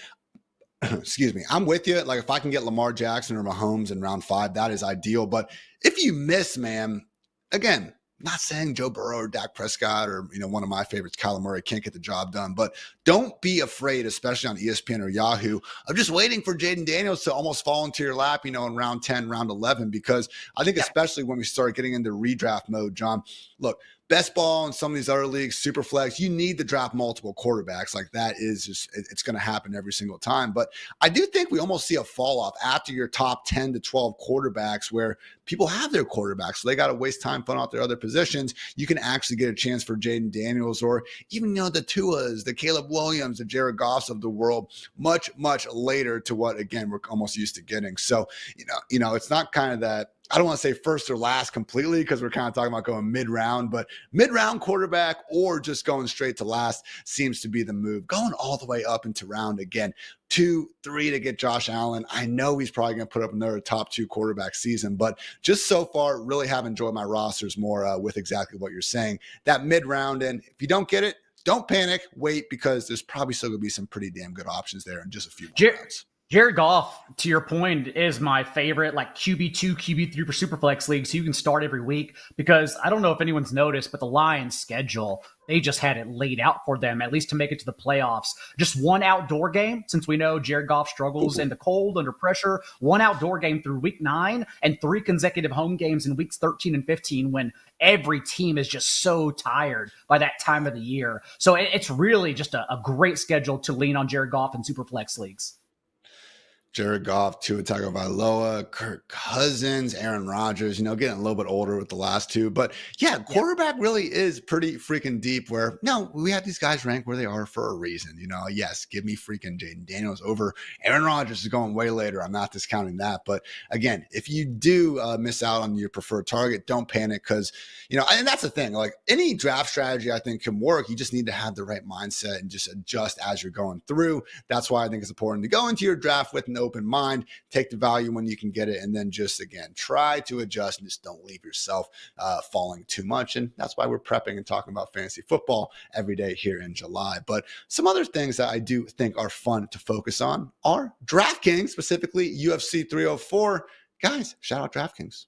excuse me, I'm with you. Like if I can get Lamar Jackson or Mahomes in round 5, that is ideal. But if you miss, man, again, not saying Joe Burrow or Dak Prescott or, one of my favorites, Kyler Murray, can't get the job done. But don't be afraid, especially on ESPN or Yahoo, of just waiting for Jaden Daniels to almost fall into your lap, in round 10, round 11. Because I think especially when we start getting into redraft mode, John, look, best ball and some of these other leagues, super flex, you need to draft multiple quarterbacks. Like that is just, it's going to happen every single time. But I do think we almost see a fall off after your top 10 to 12 quarterbacks where people have their quarterbacks. So they got to waste time filling out their other positions. You can actually get a chance for Jaden Daniels or even, the Tuas, the Caleb Williams, the Jared Goffs of the world much, much later to what, again, we're almost used to getting. So, it's not kind of that I don't want to say first or last completely because we're kind of talking about going mid-round, but mid-round quarterback or just going straight to last seems to be the move. Going all the way up into round again, 2, 3 to get Josh Allen. I know he's probably going to put up another top 2 quarterback season, but just so far, really have enjoyed my rosters more with exactly what you're saying. That mid-round, and if you don't get it, don't panic. Wait, because there's probably still going to be some pretty damn good options there in just a few more rounds. Jared Goff, to your point, is my favorite, like QB2, QB3 for Superflex leagues. So you can start every week because I don't know if anyone's noticed, but the Lions' schedule, they just had it laid out for them, at least to make it to the playoffs. Just one outdoor game, since we know Jared Goff struggles in the cold, under pressure. One outdoor game through week 9 and 3 consecutive home games in weeks 13 and 15 when every team is just so tired by that time of the year. So it's really just a great schedule to lean on Jared Goff in Superflex leagues. Jared Goff, Tua Tagovailoa, Kirk Cousins, Aaron Rodgers, getting a little bit older with the last 2. But yeah, quarterback really is pretty freaking deep where, no, we have these guys ranked where they are for a reason. Yes, give me freaking Jaden Daniels over Aaron Rodgers is going way later. I'm not discounting that. But again, if you do miss out on your preferred target, don't panic because, and that's the thing. Like any draft strategy I think can work. You just need to have the right mindset and just adjust as you're going through. That's why I think it's important to go into your draft with an open mind, take the value when you can get it, and then just, again, try to adjust and just don't leave yourself falling too much. And that's why we're prepping and talking about fantasy football every day here in July. But some other things that I do think are fun to focus on are DraftKings, specifically UFC 304. Guys, shout out DraftKings.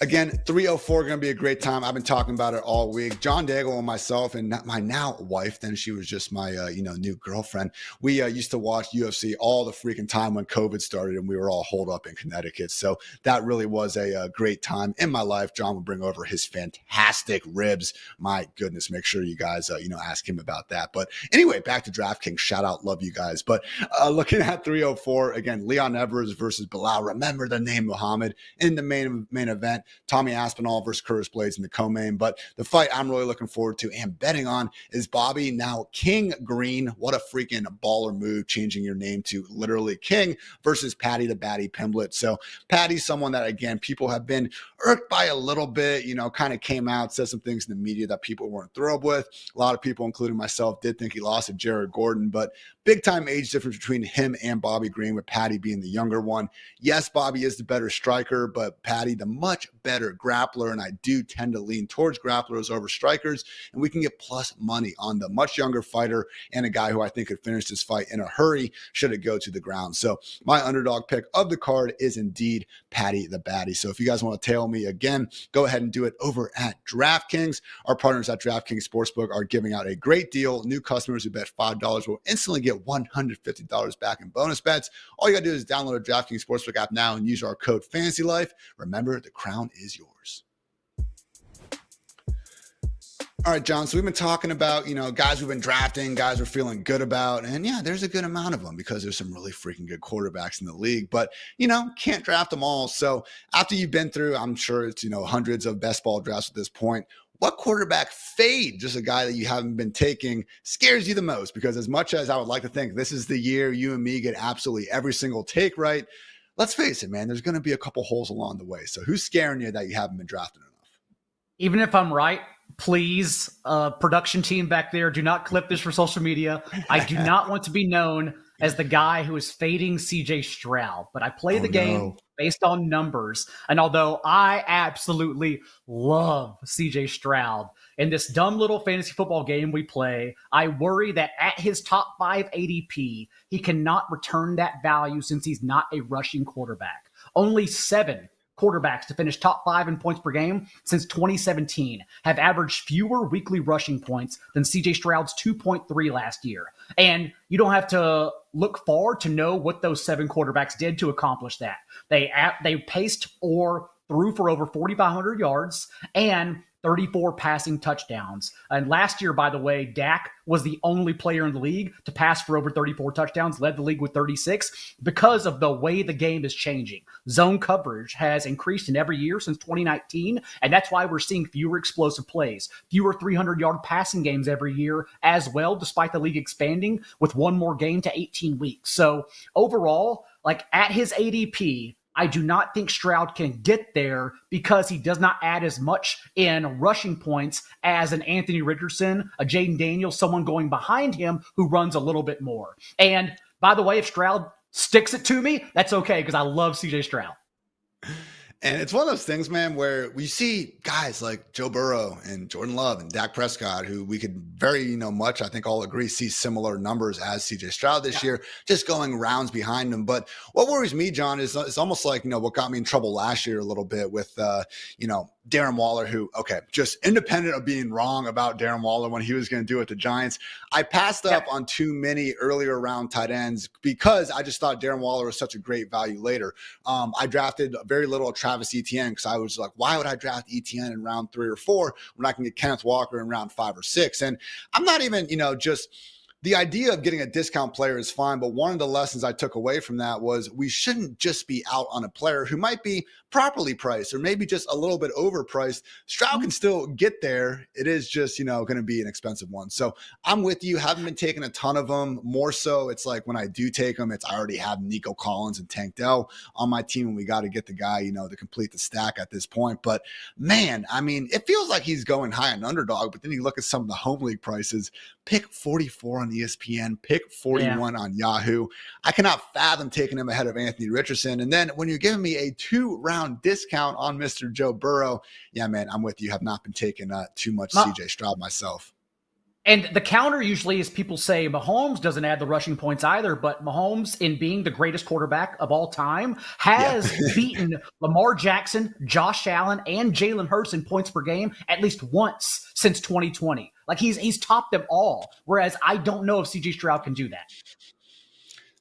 Again, 304 going to be a great time. I've been talking about it all week. John Daigle and myself, and my now wife, then she was just my new girlfriend. We used to watch UFC all the freaking time when COVID started, and we were all holed up in Connecticut. So that really was a great time in my life. John would bring over his fantastic ribs. My goodness, make sure you guys ask him about that. But anyway, back to DraftKings. Shout out, love you guys. But looking at 304 again, Leon Edwards versus Bilal. Remember the name Muhammad in the main event. Tommy Aspinall versus Curtis Blades in the co-main. But the fight I'm really looking forward to and betting on is Bobby, now King Green. What a freaking baller move, changing your name to literally King, versus Patty the Batty Pimblett. So Patty's someone that, again, people have been irked by a little bit, kind of came out, said some things in the media that people weren't thrilled with. A lot of people, including myself, did think he lost to Jared Gordon, but big time age difference between him and Bobby Green, with Patty being the younger one. Yes, Bobby is the better striker, but Patty the much better grappler, and I do tend to lean towards grapplers over strikers, and we can get plus money on the much younger fighter and a guy who I think could finish this fight in a hurry should it go to the ground. So my underdog pick of the card is indeed Patty the Batty. So if you guys want to tail me again, go ahead and do it over at DraftKings. Our partners at DraftKings Sportsbook are giving out a great deal. New customers who bet $5 will instantly get $150 back in bonus bets. All you got to do is download a DraftKings Sportsbook app now and use our code FantasyLife. Remember, the crown is yours. All right, John, so we've been talking about, guys we've been drafting, guys we're feeling good about. And yeah, there's a good amount of them because there's some really freaking good quarterbacks in the league. But, can't draft them all. So after you've been through, I'm sure it's, hundreds of best ball drafts at this point, what quarterback fade, just a guy that you haven't been taking, scares you the most? Because as much as I would like to think this is the year you and me get absolutely every single take right, let's face it, man, there's going to be a couple holes along the way. So who's scaring you that you haven't been drafting enough? Even if I'm right, please, production team back there, do not clip this for social media. I do not want to be known as the guy who is fading CJ Stroud, but I play the game based on numbers. And although I absolutely love CJ Stroud in this dumb little fantasy football game we play, I worry that at his top 5 ADP, he cannot return that value since he's not a rushing quarterback. Only 7 quarterbacks to finish top 5 in points per game since 2017 have averaged fewer weekly rushing points than CJ Stroud's 2.3 last year. And you don't have to look far to know what those 7 quarterbacks did to accomplish that. They paced or threw for over 4,500 yards and 34 passing touchdowns. And last year, by the way, Dak was the only player in the league to pass for over 34 touchdowns, led the league with 36 because of the way the game is changing. Zone coverage has increased in every year since 2019, and that's why we're seeing fewer explosive plays, fewer 300-yard passing games every year as well, despite the league expanding with one more game to 18 weeks. So overall, like at his ADP, I do not think Stroud can get there because he does not add as much in rushing points as an Anthony Richardson, a Jaden Daniels, someone going behind him who runs a little bit more. And by the way, if Stroud sticks it to me, that's okay because I love CJ Stroud. And it's one of those things, man, where we see guys like Joe Burrow and Jordan Love and Dak Prescott, who we could very, much, I think all agree, see similar numbers as CJ Stroud this year, just going rounds behind him. But what worries me, John, is it's almost like, what got me in trouble last year a little bit with, Darren Waller, who, just independent of being wrong about Darren Waller when he was going to do it to Giants, I passed up on too many earlier round tight ends because I just thought Darren Waller was such a great value later. I drafted very little of Travis Etienne because I was like, why would I draft Etienne in round 3 or 4 when I can get Kenneth Walker in round 5 or 6? And I'm not even, just the idea of getting a discount player is fine, but one of the lessons I took away from that was we shouldn't just be out on a player who might be properly priced or maybe just a little bit overpriced. Stroud can still get there. It is just, going to be an expensive one. So I'm with you. Haven't been taking a ton of them. More so, it's like when I do take them, I already have Nico Collins and Tank Dell on my team, and we got to get the guy, to complete the stack at this point. But man, it feels like he's going high on underdog, but then you look at some of the home league prices, pick 44 on ESPN, pick 41 on Yahoo. I cannot fathom taking him ahead of Anthony Richardson. And then when you're giving me a 2-round discount on Mr. Joe Burrow, yeah, man, I'm with you. Have not been taking too much CJ Stroud myself. And the counter usually is people say Mahomes doesn't add the rushing points either, but Mahomes, in being the greatest quarterback of all time, has beaten Lamar Jackson, Josh Allen, and Jalen Hurts in points per game at least once since 2020. Like he's topped them all, whereas I don't know if CJ Stroud can do that.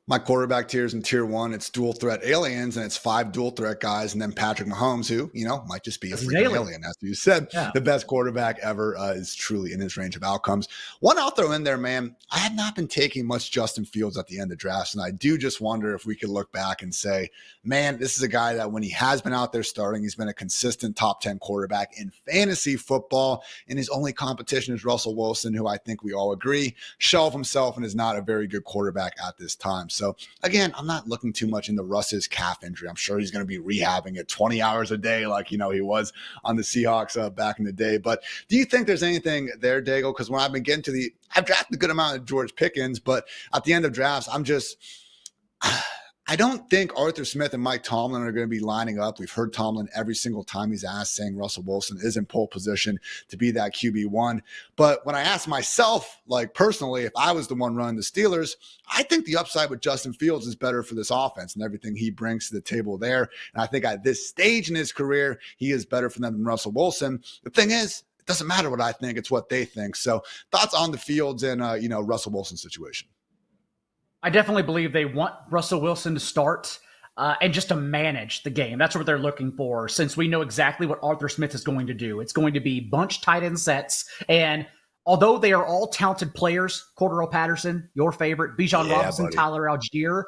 My quarterback tiers in tier 1, it's dual threat aliens, and it's 5 dual threat guys, and then Patrick Mahomes, who, might just be a freaking alien. As you said, the best quarterback ever is truly in his range of outcomes. One I'll throw in there, man, I have not been taking much Justin Fields at the end of drafts, and I do just wonder if we could look back and say, man, this is a guy that when he has been out there starting, he's been a consistent top 10 quarterback in fantasy football, and his only competition is Russell Wilson, who I think we all agree shelved himself and is not a very good quarterback at this time. So again, I'm not looking too much into Russ's calf injury. I'm sure he's going to be rehabbing it 20 hours a day like, he was on the Seahawks back in the day. But do you think there's anything there, Daigle? Because when I've been getting to I've drafted a good amount of George Pickens, but at the end of drafts, I don't think Arthur Smith and Mike Tomlin are going to be lining up. We've heard Tomlin every single time he's asked saying Russell Wilson is in pole position to be that QB1. But when I ask myself, like personally, if I was the one running the Steelers, I think the upside with Justin Fields is better for this offense and everything he brings to the table there. And I think at this stage in his career, he is better for them than Russell Wilson. The thing is, it doesn't matter what I think. It's what they think. So thoughts on the Fields and, Russell Wilson situation? I definitely believe they want Russell Wilson to start and just to manage the game. That's what they're looking for, since we know exactly what Arthur Smith is going to do. It's going to be bunch tight end sets. And although they are all talented players, Cordero Patterson, your favorite, Bijan Robinson, buddy. Tyler Algier,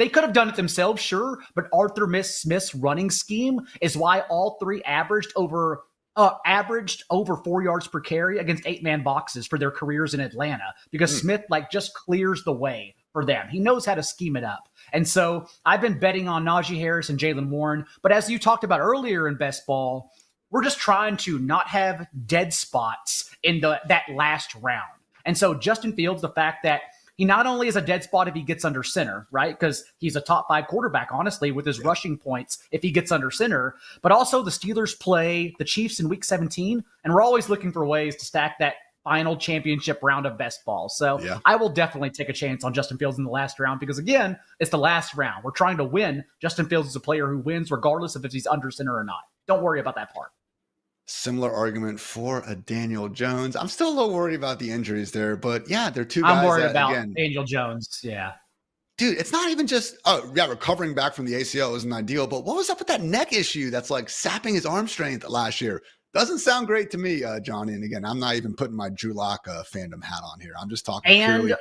they could have done it themselves, sure. But Arthur Smith's running scheme is why all three averaged over 4 yards per carry against 8-man boxes for their careers in Atlanta, because Smith just clears the way for them. He knows how to scheme it up. And so I've been betting on Najee Harris and Jaylen Warren. But as you talked about earlier in Best Ball, we're just trying to not have dead spots in that last round. And so Justin Fields, the fact that he not only is a dead spot if he gets under center, right? Because he's a top 5 quarterback, honestly, with his rushing points if he gets under center. But also the Steelers play the Chiefs in Week 17, and we're always looking for ways to stack that final championship round of Best Ball. So I will definitely take a chance on Justin Fields in the last round because, again, it's the last round. We're trying to win. Justin Fields is a player who wins regardless of if he's under center or not. Don't worry about that part. Similar argument for a Daniel Jones. I'm still a little worried about the injuries there, but they're two guys. I'm worried about Daniel Jones. Yeah. Dude, it's not even just, recovering back from the ACL isn't ideal, but what was up with that neck issue that's sapping his arm strength last year? Doesn't sound great to me, Johnny. And again, I'm not even putting my Drew Lock fandom hat on here. I'm just talking purely.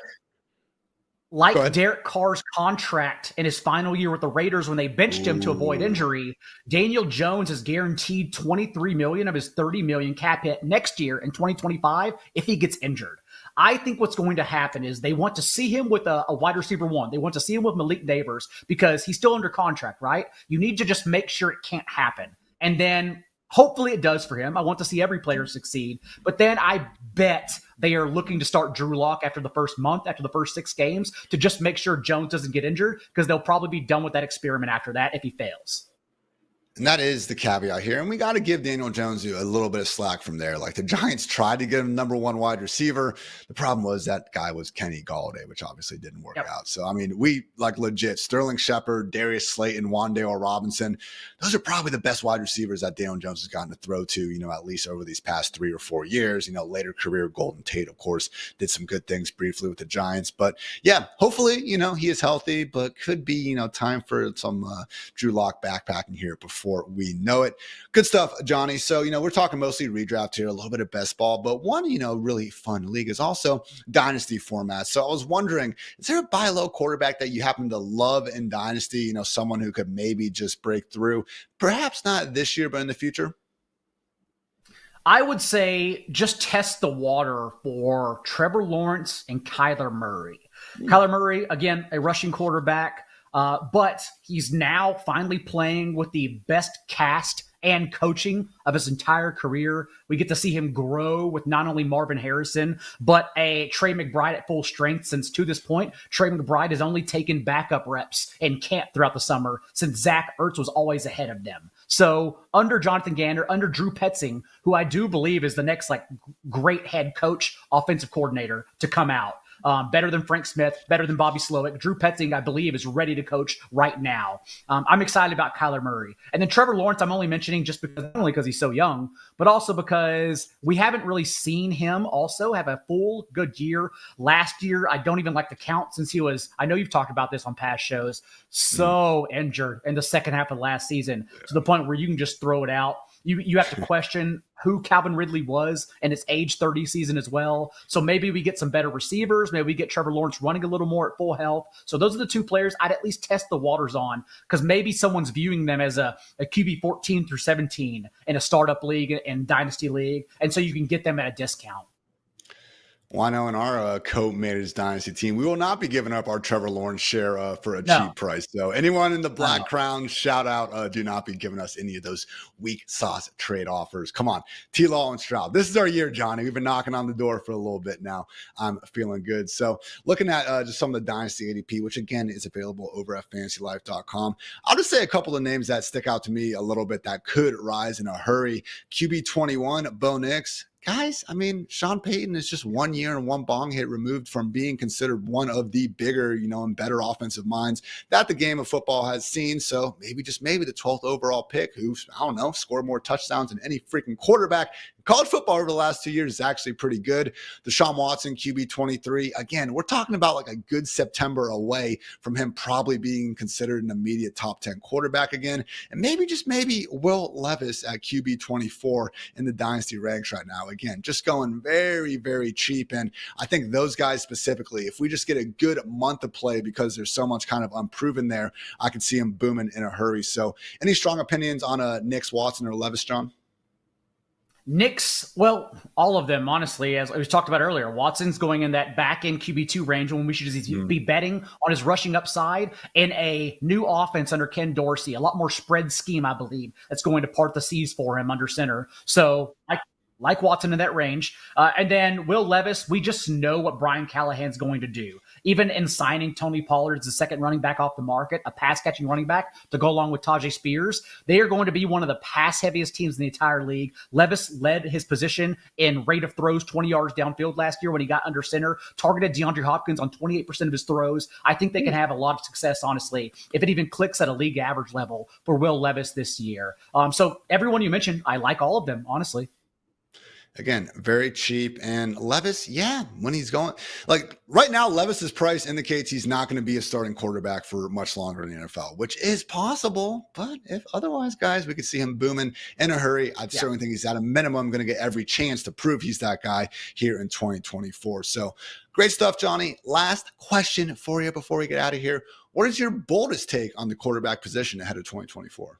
Like Derek Carr's contract in his final year with the Raiders when they benched him to avoid injury, Daniel Jones is guaranteed $23 million of his $30 million cap hit next year in 2025 if he gets injured. I think what's going to happen is they want to see him with a wide receiver one. They want to see him with Malik Neighbors because he's still under contract, right? You need to just make sure it can't happen. And then hopefully it does for him. I want to see every player succeed. But then I bet they are looking to start Drew Lock after the first month, after the first 6 games, to just make sure Jones doesn't get injured, because they'll probably be done with that experiment after that if he fails. And that is the caveat here. And we got to give Daniel Jones a little bit of slack from there. Like, the Giants tried to get him number 1 wide receiver. The problem was that guy was Kenny Galladay, which obviously didn't work out. So, I mean, we like legit Sterling Shepard, Darius Slayton, Wan'Dale Robinson. Those are probably the best wide receivers that Daniel Jones has gotten to throw to, at least over these past 3 or 4 years. Later career, Golden Tate, of course, did some good things briefly with the Giants. But yeah, hopefully, he is healthy, but could be, time for some Drew Lock backpacking here before we know it. Good stuff, Johnny. So, we're talking mostly redraft here, a little bit of best ball, but one, really fun league is also Dynasty format. So I was wondering, is there a buy low quarterback that you happen to love in Dynasty? Someone who could maybe just break through, perhaps not this year, but in the future? I would say just test the water for Trevor Lawrence and Kyler Murray. Kyler Murray, again, a rushing quarterback. But he's now finally playing with the best cast and coaching of his entire career. We get to see him grow with not only Marvin Harrison, but a Trey McBride at full strength, since to this point, Trey McBride has only taken backup reps in camp throughout the summer, since Zach Ertz was always ahead of them. So under Jonathan Gander, under Drew Petzing, who I do believe is the next great head coach, offensive coordinator to come out. Better than Frank Smith, better than Bobby Slowick. Drew Petzing, I believe, is ready to coach right now. I'm excited about Kyler Murray. And then Trevor Lawrence, I'm only mentioning just because, not only because he's so young, but also because we haven't really seen him also have a full good year. Last year, I don't even like to count, since he was, I know you've talked about this on past shows, so injured in the second half of last season, to the point where you can just throw it out. You have to question who Calvin Ridley was in his age 30 season as well. So maybe we get some better receivers. Maybe we get Trevor Lawrence running a little more at full health. So those are the 2 players I'd at least test the waters on, because maybe someone's viewing them as a QB 14 through 17 in a startup league and dynasty league. And so you can get them at a discount. Well, I know in our co-managed Dynasty team, we will not be giving up our Trevor Lawrence share for a cheap price. So anyone in the Black Crown, shout out, do not be giving us any of those weak sauce trade offers. Come on, T-Law and Stroud. This is our year, Johnny. We've been knocking on the door for a little bit now. I'm feeling good. So looking at just some of the Dynasty ADP, which again is available over at FantasyLife.com. I'll just say a couple of names that stick out to me a little bit that could rise in a hurry. QB 21, Bo Nix. Guys, I mean, Sean Payton is just 1 year and 1 bong hit removed from being considered one of the bigger, and better offensive minds that the game of football has seen. So maybe, just maybe, the 12th overall pick, who, I don't know, scored more touchdowns than any freaking quarterback in college football over the last 2 years, is actually pretty good. Deshaun Watson, QB 23. Again, we're talking about a good September away from him probably being considered an immediate top 10 quarterback again. And maybe, just maybe, Will Levis at QB 24 in the Dynasty ranks right now. Again, just going very, very cheap. And I think those guys specifically, if we just get a good month of play, because there's so much kind of unproven there, I could see him booming in a hurry. So any strong opinions on Nix, Watson, or Levis, John? Nix, well, all of them, honestly, as we talked about earlier. Watson's going in that back-end QB2 range when we should just be betting on his rushing upside in a new offense under Ken Dorsey, a lot more spread scheme, I believe, that's going to part the seas for him under center. So I like Watson in that range. And then Will Levis, we just know what Brian Callahan's going to do. Even in signing Tony Pollard as the second running back off the market, a pass-catching running back to go along with Tajay Spears, they are going to be one of the pass-heaviest teams in the entire league. Levis led his position in rate of throws 20 yards downfield last year when he got under center, targeted DeAndre Hopkins on 28% of his throws. I think they can have a lot of success, honestly, if it even clicks at a league average level for Will Levis this year. So everyone you mentioned, I like all of them, honestly. Again, very cheap. And Levis, yeah, when he's going, right now, Levis's price indicates he's not going to be a starting quarterback for much longer in the NFL, which is possible. But if otherwise, guys, we could see him booming in a hurry. I certainly think he's at a minimum going to get every chance to prove he's that guy here in 2024. So great stuff, Johnny. Last question for you before we get out of here. What is your boldest take on the quarterback position ahead of 2024?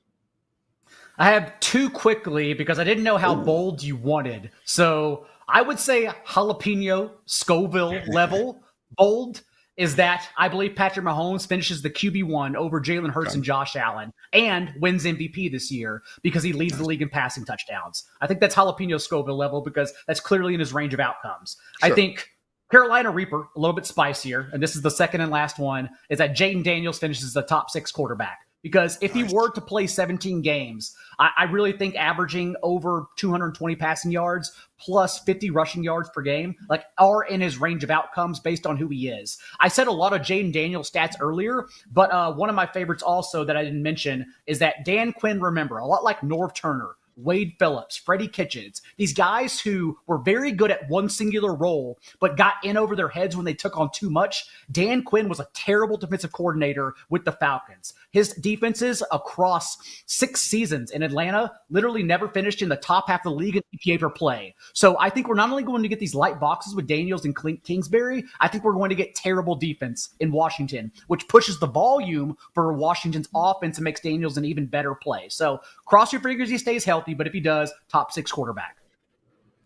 I have 2 quickly because I didn't know how bold you wanted. So I would say jalapeno Scoville level bold is that I believe Patrick Mahomes finishes the QB1 over Jalen Hurts and Josh Allen and wins MVP this year because he leads the league in passing touchdowns. I think that's jalapeno Scoville level because that's clearly in his range of outcomes. Sure. I think Carolina Reaper, a little bit spicier, and this is the second and last one, is that Jaden Daniels finishes the top 6 quarterback. Because if he were to play 17 games, I really think averaging over 220 passing yards plus 50 rushing yards per game, like, are in his range of outcomes based on who he is. I said a lot of Jaden Daniels stats earlier, but one of my favorites also that I didn't mention is that Dan Quinn, remember, a lot like Norv Turner, Wade Phillips, Freddie Kitchens, these guys who were very good at one singular role, but got in over their heads when they took on too much. Dan Quinn was a terrible defensive coordinator with the Falcons. His defenses across 6 seasons in Atlanta literally never finished in the top half of the league in EPA per play. So I think we're not only going to get these light boxes with Daniels and Kingsbury, I think we're going to get terrible defense in Washington, which pushes the volume for Washington's offense and makes Daniels an even better play. So cross your fingers he stays healthy, but if he does, top 6 quarterback.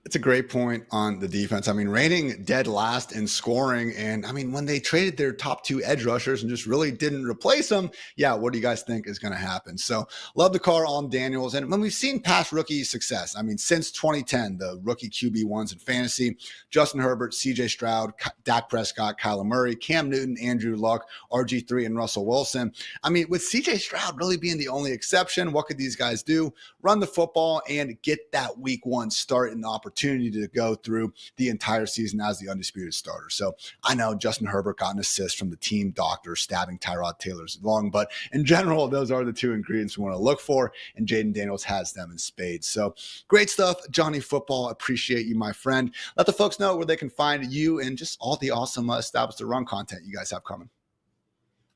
It's a great point on the defense. I mean, reigning dead last in scoring. And I mean, when they traded their top 2 edge rushers and just really didn't replace them, what do you guys think is going to happen? So love the call on Daniels. And when we've seen past rookie success, I mean, since 2010, the rookie QB ones in fantasy, Justin Herbert, CJ Stroud, Dak Prescott, Kyler Murray, Cam Newton, Andrew Luck, RG3, and Russell Wilson. I mean, with CJ Stroud really being the only exception, what could these guys do? Run the football and get that week 1 start in the opportunity to go through the entire season as the undisputed starter. So I know Justin Herbert got an assist from the team doctor stabbing Tyrod Taylor's lung, but in general, those are the 2 ingredients we want to look for, and Jaden Daniels has them in spades. So great stuff, Johnny Football. Appreciate you, my friend. Let the folks know where they can find you and just all the awesome Establish the Run content you guys have coming.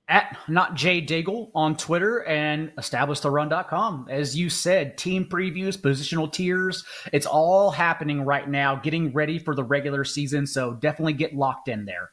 At Not J Daigle on Twitter and EstablishTheRun.com. As you said, team previews, positional tiers, it's all happening right now, getting ready for the regular season. So definitely get locked in there.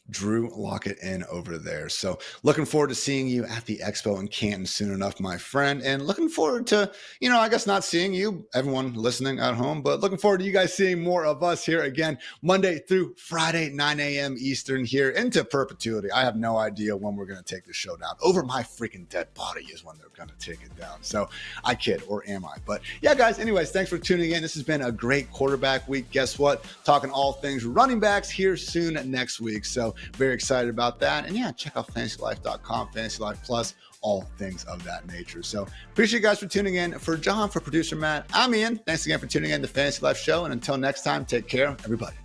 Drew Lockett in over there. So looking forward to seeing you at the expo in Canton soon enough, my friend. And looking forward to, I guess not seeing you, everyone listening at home, but looking forward to you guys seeing more of us here again, Monday through Friday, 9 a.m. Eastern here into perpetuity. I have no idea when we're going to take this show down. Over my freaking dead body is when they're going to take it down. So I kid, or am I? But yeah, guys, anyways, thanks for tuning in. This has been a great quarterback week. Guess what? Talking all things running backs here soon next week. So very excited about that. And check out FantasyLife.com, FantasyLife Plus, all things of that nature. So appreciate you guys for tuning in. For John, for producer Matt, I'm Ian. Thanks again for tuning in to the Fantasy Life Show. And until next time, take care, everybody.